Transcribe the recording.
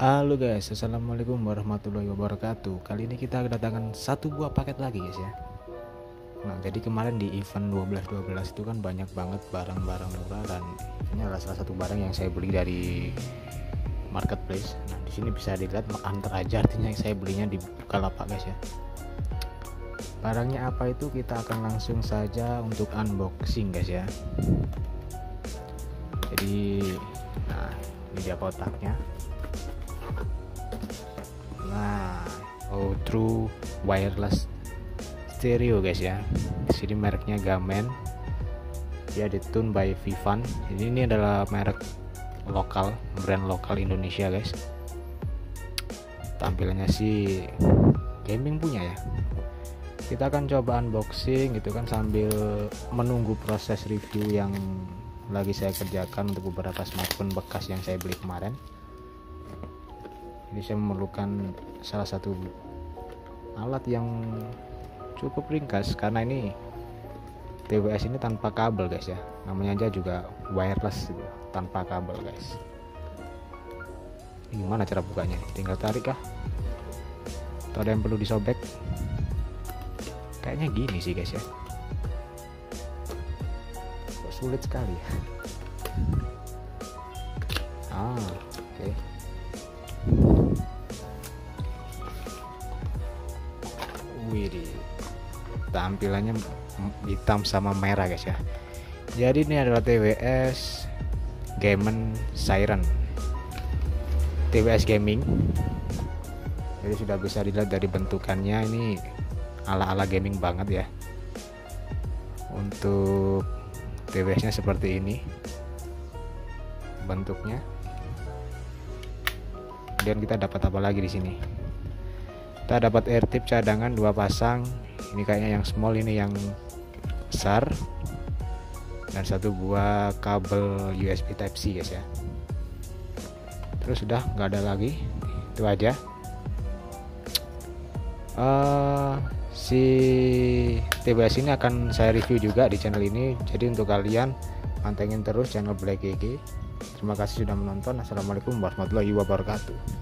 Halo guys, assalamualaikum warahmatullahi wabarakatuh. Kali ini kita kedatangan satu buah paket lagi guys ya. Nah, jadi kemarin di event 12-12 itu kan banyak banget barang-barang murah, dan ini adalah salah satu barang yang saya beli dari marketplace. Nah, di sini bisa dilihat antar aja, artinya saya belinya di Bukalapak guys ya. Barangnya apa itu kita akan langsung saja untuk unboxing guys ya. Jadi, nah ini dia kotaknya. Nah, True wireless stereo guys ya. Di sini mereknya Gamen. Dia ditune by Vivan. Jadi ini adalah merek lokal, brand lokal Indonesia guys. Tampilannya sih gaming punya ya. Kita akan coba unboxing gitu kan sambil menunggu proses review yang lagi saya kerjakan untuk beberapa smartphone bekas yang saya beli kemarin. Jadi saya memerlukan salah satu alat yang cukup ringkas karena ini TWS ini tanpa kabel guys ya, namanya aja juga wireless gitu, tanpa kabel guys. Ini gimana cara bukanya? Tinggal tarik kah? Atau ada yang perlu disobek? Kayaknya gini sih guys ya. Kok sulit sekali ya. Oke. Widih, tampilannya hitam sama merah guys ya. Jadi ini adalah TWS Gamen Siren, TWS Gaming. Jadi sudah bisa dilihat dari bentukannya, ini ala-ala gaming banget ya. Untuk TWS nya seperti ini bentuknya. Kemudian kita dapat apa lagi di sini? Kita dapat air tip cadangan 2 pasang. Ini kayaknya yang small, ini yang besar. Dan satu buah kabel USB Type C guys ya. Terus sudah nggak ada lagi, itu aja. Si TWS ini akan saya review juga di channel ini. Jadi untuk kalian pantengin terus channel Black GG. Terima kasih sudah menonton. Assalamualaikum warahmatullahi wabarakatuh.